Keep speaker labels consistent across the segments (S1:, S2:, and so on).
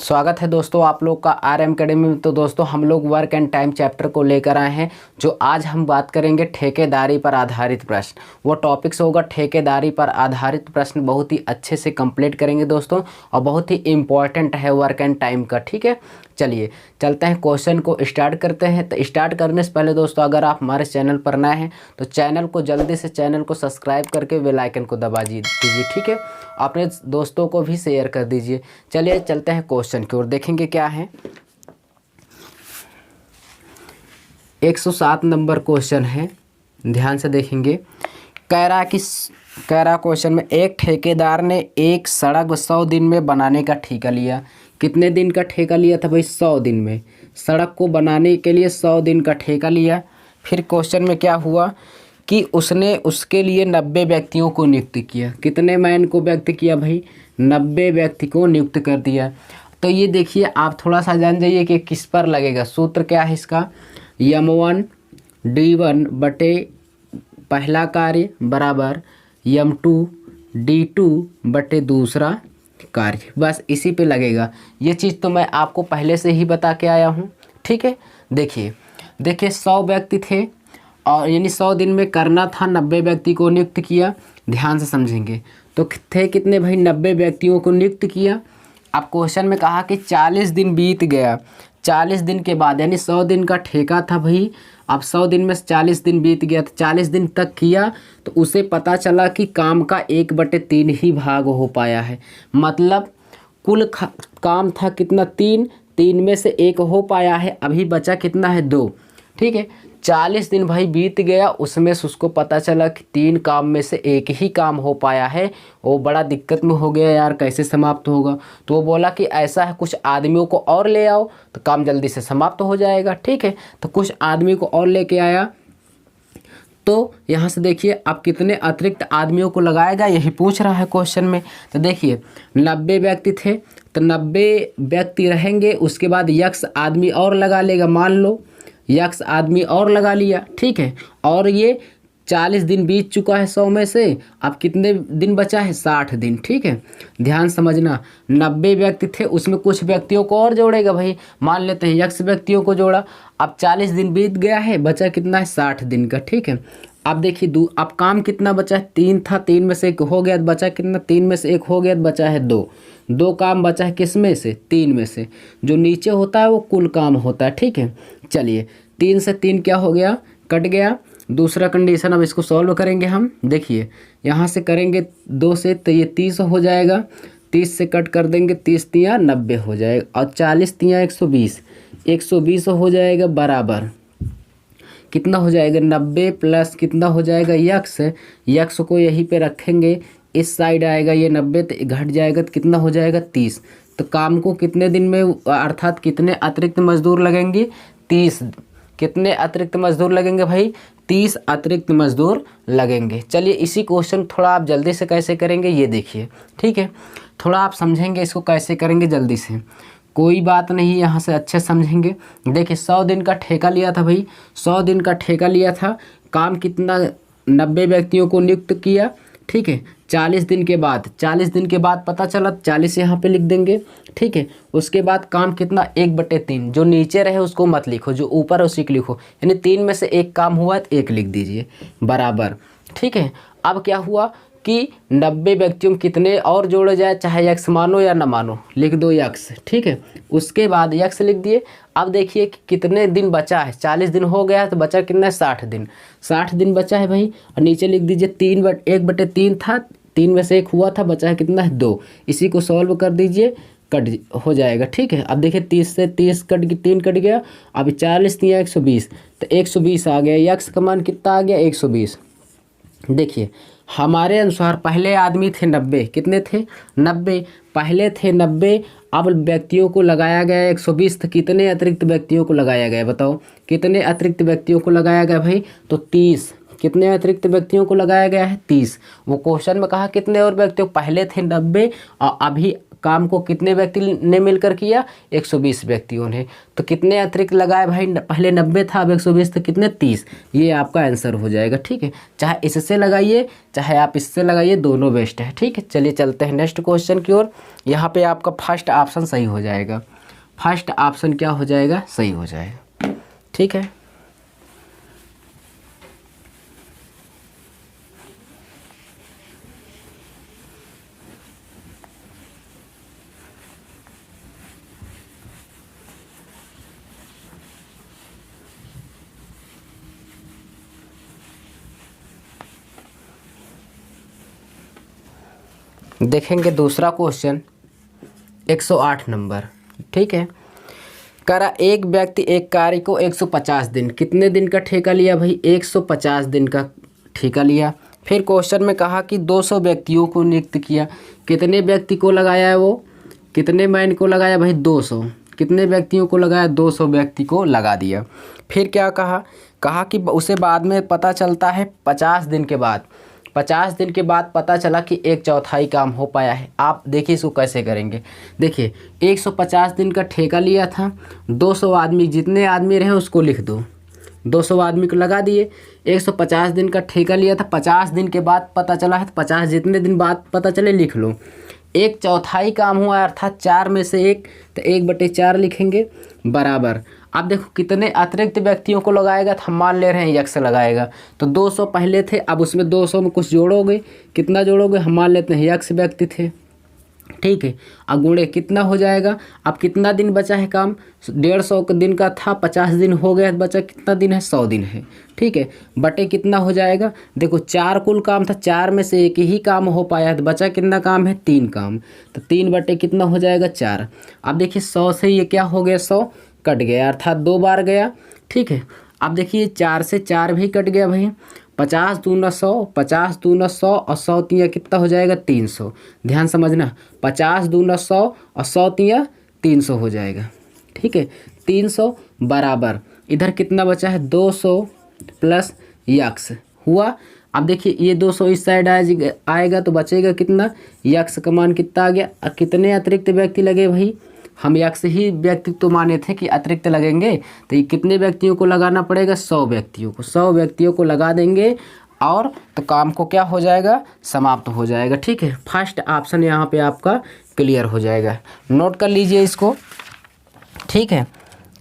S1: स्वागत है दोस्तों आप लोग का RM अकेडमी में। तो दोस्तों हम लोग वर्क एंड टाइम चैप्टर को लेकर आए हैं, जो आज हम बात करेंगे ठेकेदारी पर आधारित प्रश्न। वो टॉपिक्स होगा ठेकेदारी पर आधारित प्रश्न, बहुत ही अच्छे से कंप्लीट करेंगे दोस्तों, और बहुत ही इम्पॉर्टेंट है वर्क एंड टाइम का। ठीक है, चलिए चलते हैं, क्वेश्चन को स्टार्ट करते हैं। तो स्टार्ट करने से पहले दोस्तों, अगर आप हमारे चैनल पर नए हैं तो चैनल को जल्दी से चैनल को सब्सक्राइब करके बेल आइकन को दबा दीजिए। ठीक है, अपने दोस्तों को भी शेयर कर दीजिए। चलिए चलते हैं क्वेश्चन की ओर, देखेंगे क्या है। 107 नंबर क्वेश्चन है, ध्यान से देखेंगे। कह रहा क्वेश्चन में, एक ठेकेदार ने एक सड़क 100 दिन में बनाने का ठेका लिया। कितने दिन का ठेका लिया था भाई? 100 दिन में। सड़क को बनाने के लिए 100 दिन का ठेका लिया। फिर क्वेश्चन में क्या हुआ कि उसने उसके लिए 90 व्यक्तियों को नियुक्त किया। कितने मैन को व्यक्त किया भाई? 90 व्यक्ति को नियुक्त कर दिया। तो ये देखिए, आप थोड़ा सा जान जाइए कि किस पर लगेगा। सूत्र क्या है इसका? M1 D1 बटे पहला कार्य बराबर M2 D2 बटे दूसरा कार्य, बस इसी पे लगेगा। ये चीज़ तो मैं आपको पहले से ही बता के आया हूँ। ठीक है, देखिए 100 व्यक्ति थे, और यानी 100 दिन में करना था, 90 व्यक्ति को नियुक्त किया। ध्यान से समझेंगे, तो थे कितने भाई? 90 व्यक्तियों को नियुक्त किया। अब क्वेश्चन में कहा कि 40 दिन बीत गया। 40 दिन के बाद, यानी 100 दिन का ठेका था भाई, अब 100 दिन में 40 दिन बीत गया, तो 40 दिन तक किया, तो उसे पता चला कि काम का 1/3 ही भाग हो पाया है। मतलब कुल काम था कितना? 3 में से 1 हो पाया है, अभी बचा कितना है? 2। ठीक है, 40 दिन भाई बीत गया, उसमें से उसको पता चला कि 3 काम में से 1 ही काम हो पाया है। वो बड़ा दिक्कत में हो गया, यार कैसे समाप्त होगा। तो वो बोला कि ऐसा है, कुछ आदमियों को और ले आओ तो काम जल्दी से समाप्त हो जाएगा। ठीक है, तो कुछ आदमी को और लेके आया। तो यहाँ से देखिए, अब कितने अतिरिक्त आदमियों को लगाएगा, यही पूछ रहा है क्वेश्चन में। तो देखिए 90 व्यक्ति थे, तो 90 व्यक्ति रहेंगे, उसके बाद यक्स आदमी और लगा लेगा। मान लो यक्स आदमी और लगा लिया। ठीक है, और ये 40 दिन बीत चुका है 100 में से, अब कितने दिन बचा है? 60 दिन। ठीक है, ध्यान समझना, 90 व्यक्ति थे, उसमें कुछ व्यक्तियों को और जोड़ेगा भाई। मान लेते हैं यक्स व्यक्तियों को जोड़ा, अब 40 दिन बीत गया है, बचा कितना है? 60 दिन का। ठीक है, अब देखिए अब काम कितना बचा है? 3 था, 3 में से 1 हो गया, बचा कितना? 3 में से 1 हो गया, बचा है 2 काम बचा है। किस में से? 3 में से। जो नीचे होता है वो कुल काम होता है। ठीक है, चलिए 3 से 3 क्या हो गया? कट गया। दूसरा कंडीशन, अब इसको सॉल्व करेंगे हम। देखिए यहाँ से करेंगे 2 से, तो ये 30 हो जाएगा। 30 से कट कर देंगे, 30 तियाँ 90 हो जाएगा, और 40 तियाँ 120, 120 हो जाएगा बराबर कितना हो जाएगा? 90 प्लस कितना हो जाएगा? यक्स को यहीं पे रखेंगे, इस साइड आएगा ये 90, तो घट जाएगा, तो कितना हो जाएगा? 30। तो काम को कितने दिन में, अर्थात कितने अतिरिक्त मजदूर लगेंगे? 30। कितने अतिरिक्त मजदूर लगेंगे भाई? 30 अतिरिक्त मजदूर लगेंगे। चलिए इसी क्वेश्चन थोड़ा आप जल्दी से कैसे करेंगे ये देखिए। ठीक है, थोड़ा आप समझेंगे इसको कैसे करेंगे जल्दी से, कोई बात नहीं, यहाँ से अच्छे समझेंगे। देखिए 100 दिन का ठेका लिया था भाई, 100 दिन का ठेका लिया था, काम कितना? 90 व्यक्तियों को नियुक्त किया। ठीक है, 40 दिन के बाद पता चला, 40 यहाँ पे लिख देंगे। ठीक है, उसके बाद काम कितना? 1/3। जो नीचे रहे उसको मत लिखो, जो ऊपर है उसी को लिखो, यानी 3 में से 1 काम हुआ तो 1 लिख दीजिए बराबर। ठीक है, अब क्या हुआ कि 90 व्यक्तियों में कितने और जोड़े जाए, चाहे यक्स मानो या न मानो, लिख दो यक्स। ठीक है, उसके बाद यक्स लिख दिए। अब देखिए कि कितने दिन बचा है? 40 दिन हो गया है, तो बचा कितना है? 60 दिन। 60 दिन बचा है भाई, और नीचे लिख दीजिए 1/3 था, 3 में से 1 हुआ था, बचा है कितना है? 2। इसी को सॉल्व कर दीजिए, कट हो जाएगा। ठीक है, अब देखिए 30 से 30 कट 3 कट गया, अब 40 तियाँ 120, तो 120 आ गया। यक्स का मान कितना आ गया? 120। देखिए हमारे अनुसार पहले आदमी थे 90, कितने थे? 90 पहले थे 90, अब व्यक्तियों को लगाया गया 120, तो कितने अतिरिक्त व्यक्तियों को लगाया गया? बताओ कितने अतिरिक्त व्यक्तियों को लगाया गया भाई? तो 30। कितने अतिरिक्त व्यक्तियों को लगाया गया है? 30। वो क्वेश्चन में कहा कितने और व्यक्तियों? पहले थे 90 और अभी काम को कितने व्यक्ति ने मिलकर किया, 120 व्यक्तियों ने। तो कितने अतिरिक्त लगाए भाई, पहले 90 था, अब 120, तो कितने 30। ये आपका आंसर हो जाएगा। ठीक है, चाहे इससे लगाइए चाहे आप इससे लगाइए, दोनों बेस्ट है। ठीक है, चलिए चलते हैं नेक्स्ट क्वेश्चन की ओर। यहाँ पे आपका फर्स्ट ऑप्शन सही हो जाएगा। फर्स्ट ऑप्शन क्या हो जाएगा, सही हो जाएगा। ठीक है, देखेंगे दूसरा क्वेश्चन 108 नंबर। ठीक है, करा एक व्यक्ति एक कार्य को 150 दिन, कितने दिन का ठेका लिया भाई, 150 दिन का ठेका लिया। फिर क्वेश्चन में कहा कि 200 व्यक्तियों को नियुक्त किया, कितने व्यक्ति को लगाया है वो, कितने मैन को लगाया भाई, 200। कितने व्यक्तियों को लगाया, 200 व्यक्ति को लगा दिया। फिर क्या कहा कि उसे बाद में पता चलता है 50 दिन के बाद, 50 दिन के बाद पता चला कि 1/4 काम हो पाया है। आप देखिए इसको कैसे करेंगे। देखिए 150 दिन का ठेका लिया था, 200 आदमी, जितने आदमी रहे उसको लिख दो, 200 आदमी को लगा दिए। 150 दिन का ठेका लिया था, 50 दिन के बाद पता चला है, तो 50 जितने दिन बाद पता चले लिख लो। 1/4 काम हुआ अर्थात 4 में से 1, तो 1/4 लिखेंगे बराबर। अब देखो कितने अतिरिक्त व्यक्तियों को लगाएगा, तो हम मान ले रहे हैं यक्स लगाएगा। तो 200 पहले थे, अब उसमें 200 में कुछ जोड़ोगे, कितना जोड़ोगे, हम मान लेते हैं यक्स व्यक्ति थे। ठीक है, अब गुणे कितना हो जाएगा। अब कितना दिन बचा है काम, 150 दिन का था, 50 दिन हो गया, बचा कितना दिन है, 100 दिन है। ठीक है, बटे कितना हो जाएगा, देखो 4 कुल काम था, 4 में से 1 ही काम हो पाया, तो बचा कितना काम है, 3 काम। तो 3 बटे कितना हो जाएगा, 4। अब देखिए 100 से ये क्या हो गया, 100 कट गया, अर्थात 2 बार गया। ठीक है, अब देखिए 4 से 4 भी कट गया भाई, 50 दूना 100, 50 दूना 100 और 100 तिया कितना हो जाएगा, 300। ध्यान समझना, 50 दूना 100 और 100 तिया 300 हो जाएगा। ठीक है, 300 बराबर इधर कितना बचा है, 200 प्लस यक्स हुआ। अब देखिए ये 200 इस साइड आएगा तो बचेगा कितना, यक्स का मान कितना आ गया। कितने अतिरिक्त व्यक्ति लगे भाई, हम यक्स ही व्यक्ति तो माने थे कि अतिरिक्त लगेंगे, तो ये कितने व्यक्तियों को लगाना पड़ेगा, 100 व्यक्तियों को। 100 व्यक्तियों को लगा देंगे और तो काम को क्या हो जाएगा, समाप्त हो जाएगा। ठीक है, फर्स्ट ऑप्शन यहाँ पे आपका क्लियर हो जाएगा, नोट कर लीजिए इसको। ठीक है,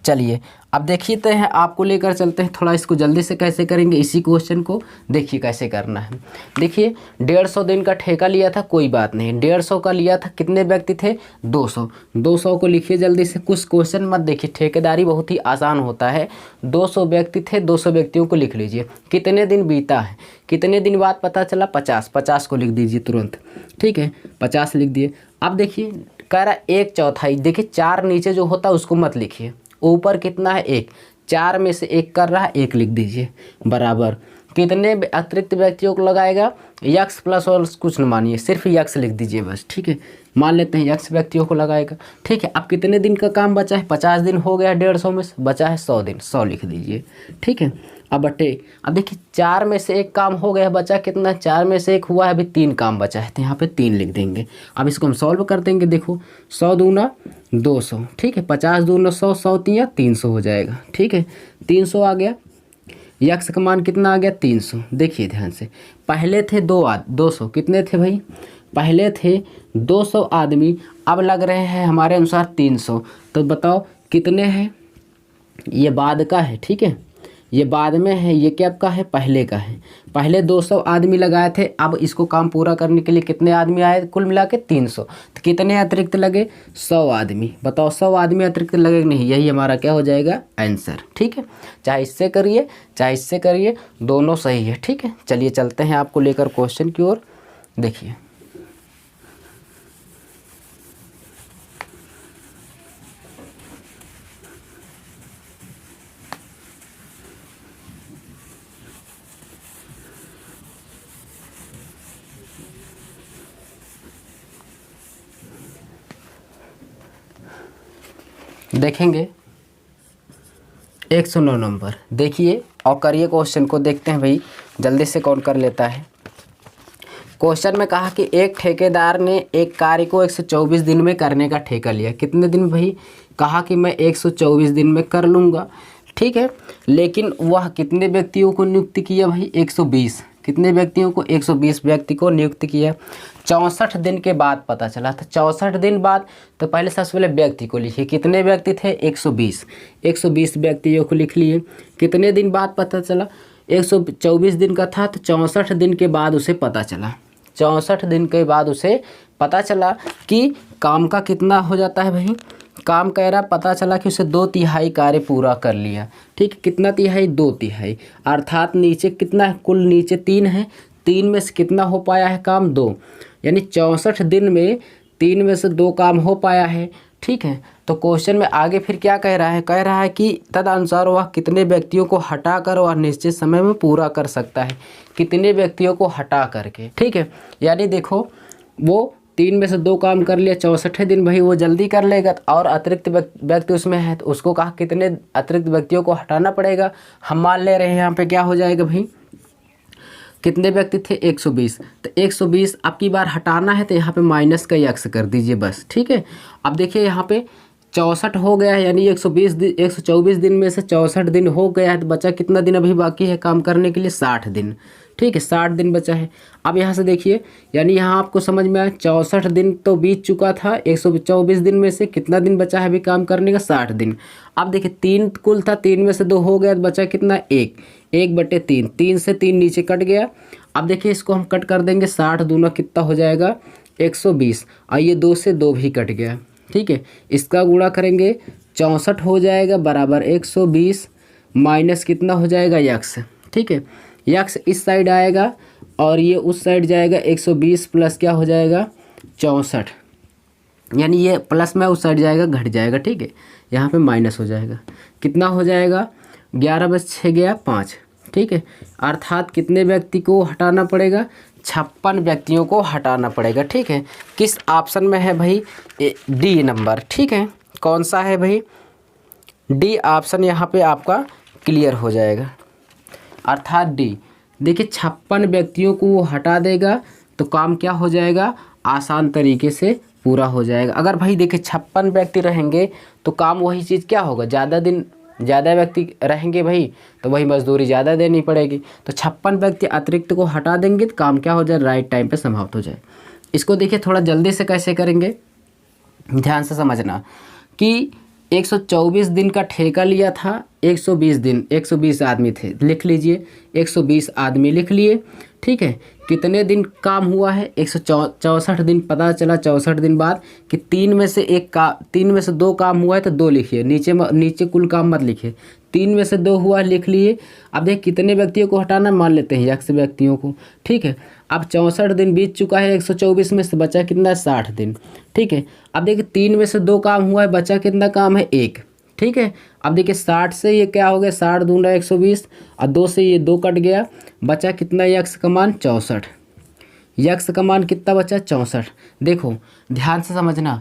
S1: चलिए अब देखिए तो हैं, आपको लेकर चलते हैं थोड़ा, इसको जल्दी से कैसे करेंगे इसी क्वेश्चन को, देखिए कैसे करना है। देखिए 150 दिन का ठेका लिया था, कोई बात नहीं, 150 का लिया था, कितने व्यक्ति थे, 200। 200 को लिखिए जल्दी से, कुछ क्वेश्चन मत देखिए, ठेकेदारी बहुत ही आसान होता है। 200 व्यक्ति थे, 200 व्यक्तियों को लिख लीजिए। कितने दिन बीता है, कितने दिन बाद पता चला, 50, 50 को लिख दीजिए तुरंत। ठीक है, 50 लिख दिए। अब देखिए कह रहा 1/4, देखिए 4 नीचे जो होता है उसको मत लिखिए, ऊपर कितना है, 1, 4 में से 1 कर रहा है, 1 लिख दीजिए बराबर। कितने अतिरिक्त व्यक्तियों को लगाएगा, यक्स प्लस और कुछ न मानिए, सिर्फ यक्स लिख दीजिए बस। ठीक है, मान लेते हैं यक्स व्यक्तियों को लगाएगा। ठीक है, अब कितने दिन का काम बचा है, 50 दिन हो गया, 150 में से बचा है 100 दिन, 100 लिख दीजिए। ठीक है, अब बटे, अब देखिए 4 में से 1 काम हो गया, बचा कितना, 4 में से 1 हुआ है, अभी 3 काम बचा है, तो यहाँ पे 3 लिख देंगे। अब इसको हम सॉल्व कर देंगे, देखो 100 दूना 200, ठीक है, 50 दूना 100, 100 तिया 300 हो जाएगा। ठीक है, 300 आ गया, यक्स का मान कितना आ गया, 300। देखिए ध्यान से, पहले थे 200, कितने थे भाई, पहले थे 200 आदमी, अब लग रहे हैं हमारे अनुसार 300, तो बताओ कितने हैं, ये बाद का है। ठीक है, ये बाद में है, ये क्या का है, पहले का है। पहले 200 आदमी लगाए थे, अब इसको काम पूरा करने के लिए कितने आदमी आए, कुल मिला के 300, तो कितने अतिरिक्त लगे, 100 आदमी। बताओ 100 आदमी अतिरिक्त लगे नहीं, यही हमारा क्या हो जाएगा, आंसर। ठीक है, चाहे इससे करिए चाहे इससे करिए, दोनों सही है। ठीक है, चलिए चलते हैं आपको लेकर क्वेश्चन की ओर। देखिए देखेंगे 109 नंबर, देखिए और करिए क्वेश्चन को, देखते हैं भाई जल्दी से कौन कर लेता है। क्वेश्चन में कहा कि एक ठेकेदार ने एक कार्य को 124 दिन में करने का ठेका लिया। कितने दिन भाई? कहा कि मैं 124 दिन में कर लूँगा, ठीक है। लेकिन वह कितने व्यक्तियों को नियुक्त किया भाई? 120। कितने व्यक्तियों को? 120 व्यक्ति को नियुक्त किया। 64 दिन के बाद पता चला था, 64 दिन बाद। तो पहले सबसे पहले व्यक्ति को लिखिए, कितने व्यक्ति थे? 120। 120 व्यक्तियों को लिख लिए। कितने दिन बाद पता चला? 124 दिन का था, तो 64 दिन के बाद उसे पता चला। 64 दिन के बाद उसे पता चला कि काम का कितना हो जाता है भाई? काम कह रहा, पता चला कि उसे 2/3 कार्य पूरा कर लिया, ठीक। कितना तिहाई? 2/3। अर्थात नीचे कितना है? कुल नीचे 3 है, 3 में से कितना हो पाया है काम? 2। यानी 64 दिन में 3 में से 2 काम हो पाया है, ठीक है। तो क्वेश्चन में आगे फिर क्या कह रहा है? कह रहा है कि तदनुसार वह कितने व्यक्तियों को हटाकर वह निश्चित समय में पूरा कर सकता है। कितने व्यक्तियों को हटा करके, ठीक है। यानी देखो, वो 3 में से 2 काम कर लिया, 64 दिन भाई वो जल्दी कर लेगा। और अतिरिक्त व्यक्ति उसमें है, तो उसको कहा कितने अतिरिक्त व्यक्तियों को हटाना पड़ेगा। हम मान ले रहे हैं यहाँ पे क्या हो जाएगा भाई? कितने व्यक्ति थे? 120। तो 120 अब की बार हटाना है, तो यहाँ पे माइनस का x कर दीजिए बस, ठीक है। अब देखिए यहाँ पे 64 हो गया है, यानी 124 दिन में से 64 दिन हो गया है, तो बचा कितना दिन अभी बाकी है काम करने के लिए? 60 दिन, ठीक है। 60 दिन बचा है। अब यहाँ से देखिए, यानी यहाँ आपको समझ में आया, 64 दिन तो बीत चुका था, 124 दिन में से कितना दिन बचा है अभी काम करने का? 60 दिन। अब देखिए 3 कुल था, 3 में से 2 हो गया, तो बचा कितना? 1/3। 3 से 3 नीचे कट गया। अब देखिए इसको हम कट कर देंगे, 60 दूना कितना हो जाएगा? 120। और ये 2 से 2 भी कट गया, ठीक है। इसका गुणा करेंगे, 64 हो जाएगा बराबर 120 माइनस कितना हो जाएगा? x, ठीक है। x इस साइड आएगा और ये उस साइड जाएगा। 120 प्लस क्या हो जाएगा? 64। यानी ये प्लस में उस साइड जाएगा, घट जाएगा, ठीक है। यहाँ पे माइनस हो जाएगा, कितना हो जाएगा? 11 बस 6 गया 5, ठीक है। अर्थात कितने व्यक्ति को हटाना पड़ेगा? 56 व्यक्तियों को हटाना पड़ेगा, ठीक है। किस ऑप्शन में है भाई? डी नंबर, ठीक है। कौन सा है भाई? डी ऑप्शन यहाँ पे आपका क्लियर हो जाएगा, अर्थात डी। देखिए 56 व्यक्तियों को वो हटा देगा, तो काम क्या हो जाएगा? आसान तरीके से पूरा हो जाएगा। अगर भाई देखिए 56 व्यक्ति रहेंगे तो काम वही चीज़ क्या होगा? ज़्यादा दिन ज़्यादा व्यक्ति रहेंगे भाई, तो वही मजदूरी ज़्यादा देनी पड़ेगी। तो 56 व्यक्ति अतिरिक्त को हटा देंगे, तो काम क्या हो जाए? राइट टाइम पे समाप्त हो जाए। इसको देखिए थोड़ा जल्दी से कैसे करेंगे, ध्यान से समझना कि 124 दिन का ठेका लिया था, 120 दिन, 120 आदमी थे, लिख लीजिए 120 आदमी लिख लिए, ठीक है। कितने दिन काम हुआ है? 164 दिन। पता चला 64 दिन बाद कि 3 में से 2 काम हुआ है, तो 2 लिखिए। नीचे कुल काम मत लिखिए, 3 में से 2 हुआ लिख लिए। अब देख कितने व्यक्तियों को हटाना, मान लेते हैं x व्यक्तियों को, ठीक है। अब 64 दिन बीत चुका है, 124 में से बचा कितना? 60 दिन, ठीक है। अब देखिए 3 में से 2 काम हुआ है, बचा कितना काम है? 1, ठीक है। अब देखिए 60 से ये क्या हो गया? 60 दूना 120 और 2 से ये 2 कट गया, बचा कितना? x का मान 64। x का मान कितना बचा? 64। देखो ध्यान से समझना,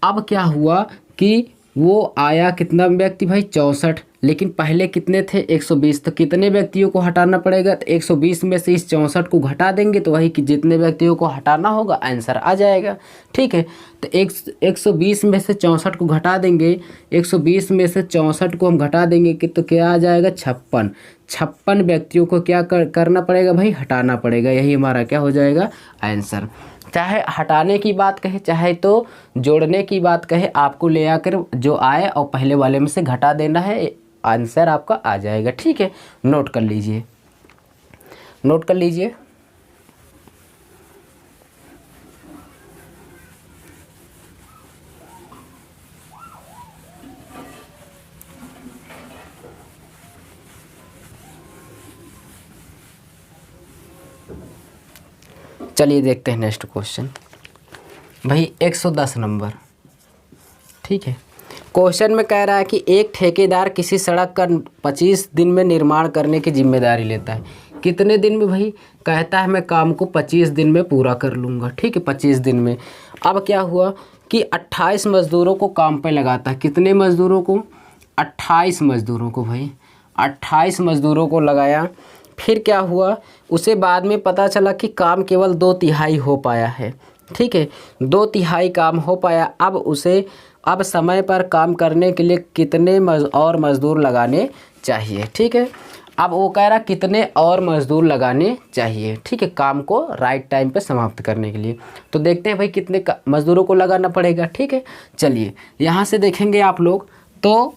S1: अब क्या हुआ कि वो आया कितना व्यक्ति भाई? 64। लेकिन पहले कितने थे? 120। तो कितने व्यक्तियों को हटाना पड़ेगा? तो 120 में से इस 64 को घटा देंगे, तो वही कि जितने व्यक्तियों को हटाना होगा आंसर आ जाएगा, ठीक है। तो 120 में से 64 को घटा देंगे, 120 में से 64 को हम घटा देंगे कि तो क्या आ जाएगा? 56। 56 व्यक्तियों को क्या करना पड़ेगा भाई? हटाना पड़ेगा। यही हमारा क्या हो जाएगा? आंसर। चाहे हटाने की बात कहे, चाहे तो जोड़ने की बात कहे, आपको ले आकर जो आए और पहले वाले में से घटा देना है, आंसर आपका आ जाएगा, ठीक है। नोट कर लीजिए, नोट कर लीजिए। चलिए देखते हैं नेक्स्ट क्वेश्चन भाई, 110 नंबर, ठीक है। क्वेश्चन में कह रहा है कि एक ठेकेदार किसी सड़क का 25 दिन में निर्माण करने की जिम्मेदारी लेता है। कितने दिन में भाई? कहता है मैं काम को 25 दिन में पूरा कर लूँगा, ठीक है, 25 दिन में। अब क्या हुआ कि 28 मज़दूरों को काम पे लगाता है। कितने मज़दूरों को? 28 मज़दूरों को भाई, 28 मज़दूरों को लगाया। फिर क्या हुआ, उसे बाद में पता चला कि काम केवल 2/3 हो पाया है। ठीक है, 2/3 काम हो पाया। अब समय पर काम करने के लिए कितने और मज़दूर लगाने चाहिए। ठीक है, अब वो कह रहा कितने और मज़दूर लगाने चाहिए। ठीक है, काम को राइट टाइम पे समाप्त करने के लिए। तो देखते हैं भाई कितने मज़दूरों को लगाना पड़ेगा। ठीक है, चलिए यहाँ से देखेंगे आप लोग, तो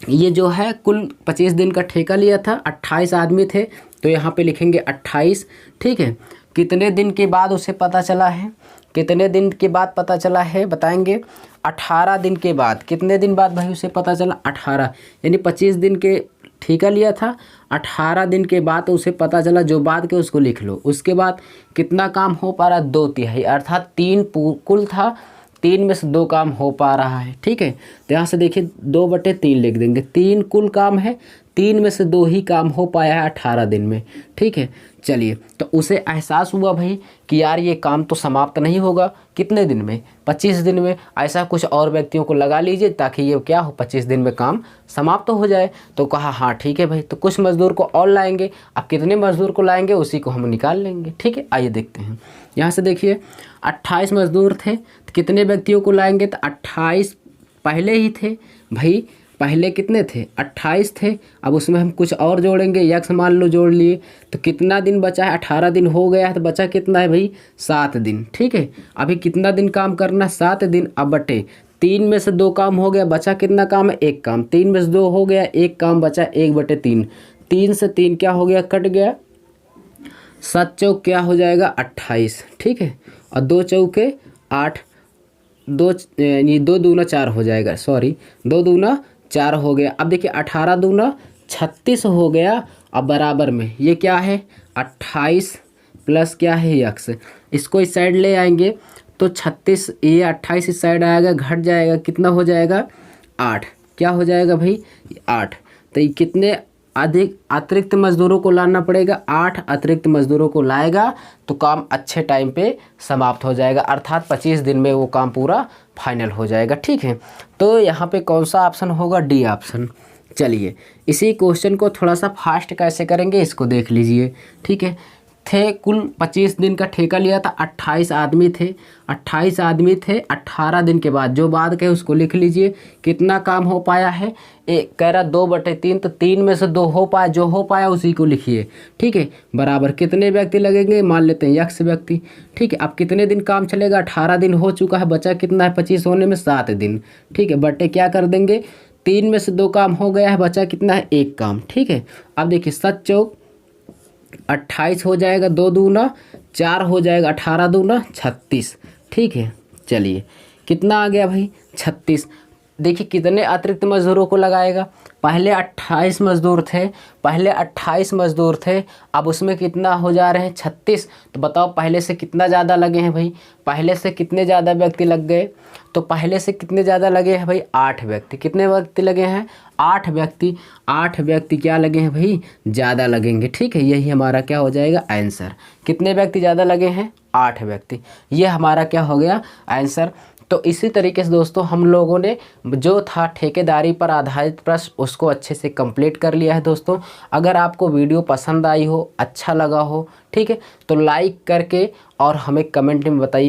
S1: ये जो है कुल 25 दिन का ठेका लिया था, 28 आदमी थे, तो यहाँ पे लिखेंगे 28। ठीक है, कितने दिन के बाद उसे पता चला है, कितने दिन के बाद पता चला है बताएंगे। 18 दिन के बाद। कितने दिन बाद भाई उसे पता चला, 18, यानी 25 दिन के ठेका लिया था, 18 दिन के बाद उसे पता चला। जो बाद के उसको लिख लो। उसके बाद कितना काम हो पा रहा, 2/3, अर्थात 3 कुल था, 3 में से 2 काम हो पा रहा है। ठीक है, तो यहाँ से देखिए 2/3 लिख देंगे। 3 कुल काम है, 3 में से 2 ही काम हो पाया है 18 दिन में। ठीक है, चलिए, तो उसे एहसास हुआ भाई कि यार ये काम तो समाप्त नहीं होगा। कितने दिन में, 25 दिन में। ऐसा कुछ और व्यक्तियों को लगा लीजिए ताकि ये क्या हो, 25 दिन में काम समाप्त हो जाए। तो कहा हाँ ठीक है भाई, तो कुछ मज़दूर को और लाएंगे। अब कितने मज़दूर को लाएंगे उसी को हम निकाल लेंगे। ठीक है, आइए देखते हैं। यहाँ से देखिए 28 मज़दूर थे, तो कितने व्यक्तियों को लाएंगे, तो 28 पहले ही थे भाई। पहले कितने थे, 28 थे। अब उसमें हम कुछ और जोड़ेंगे, यक्स मान लो जोड़ लिए, तो कितना दिन बचा है, 18 दिन हो गया है, तो बचा कितना है भाई, 7 दिन। ठीक है, अभी कितना दिन काम करना, 7 दिन। अब बटे 3 में से 2 काम हो गया, बचा कितना काम है, 1 काम। 3 में से 2 हो गया, 1 काम बचा, 1/3। 3 से 3 क्या हो गया, कट गया। 7 चौक क्या हो जाएगा, 28। ठीक है, और 2 चौके 8, 2 दूना 4 हो जाएगा, सॉरी 2 दूना 4 हो गया। अब देखिए 18 दूना 36 हो गया। अब बराबर में ये क्या है, 28 प्लस क्या है, यक्स। इसको इस साइड ले आएंगे तो 36, ये 28 इस साइड आएगा, घट जाएगा, कितना हो जाएगा, 8। क्या हो जाएगा भाई, 8। तो ये कितने अधिक अतिरिक्त मज़दूरों को लाना पड़ेगा, 8 अतिरिक्त मज़दूरों को लाएगा तो काम अच्छे टाइम पे समाप्त हो जाएगा, अर्थात 25 दिन में वो काम पूरा फाइनल हो जाएगा। ठीक है, तो यहाँ पे कौन सा ऑप्शन होगा, डी ऑप्शन। चलिए इसी क्वेश्चन को थोड़ा सा फास्ट कैसे करेंगे इसको देख लीजिए। ठीक है, थे कुल 25 दिन का ठेका लिया था, 28 आदमी थे, 28 आदमी थे। 18 दिन के बाद जो बाद के उसको लिख लीजिए। कितना काम हो पाया है, कह रहा 2/3, तो 3 में से 2 हो पाया, जो हो पाया उसी को लिखिए। ठीक है, बराबर कितने व्यक्ति लगेंगे, मान लेते हैं x व्यक्ति। ठीक है, अब कितने दिन काम चलेगा, 18 दिन हो चुका है, बचा कितना है, 25 होने में 7 दिन। ठीक है, बटे क्या कर देंगे, 3 में से 2 काम हो गया है, बचा कितना है, 1 काम। ठीक है, अब देखिए 7 चौक 28 हो जाएगा, 2 दूना 4 हो जाएगा, 18 दूना 36। ठीक है, चलिए कितना आ गया भाई, 36। देखिए कितने अतिरिक्त मज़दूरों को लगाएगा, पहले 28 मज़दूर थे, पहले 28 मज़दूर थे, अब उसमें कितना हो जा रहे हैं, 36। तो बताओ पहले से कितना ज़्यादा लगे हैं भाई, पहले से कितने ज़्यादा व्यक्ति लग गए, तो पहले से कितने ज़्यादा लगे हैं भाई, 8 व्यक्ति। कितने व्यक्ति लगे हैं, 8 व्यक्ति। 8 व्यक्ति क्या लगे हैं भाई, ज़्यादा लगेंगे। ठीक है, यही हमारा क्या हो जाएगा आंसर। कितने व्यक्ति ज़्यादा लगे हैं, 8 व्यक्ति। ये हमारा क्या हो गया आंसर। तो इसी तरीके से दोस्तों हम लोगों ने जो था ठेकेदारी पर आधारित प्रश्न उसको अच्छे से कंप्लीट कर लिया है। दोस्तों अगर आपको वीडियो पसंद आई हो, अच्छा लगा हो, ठीक है, तो लाइक करके और हमें कमेंट में बताइए।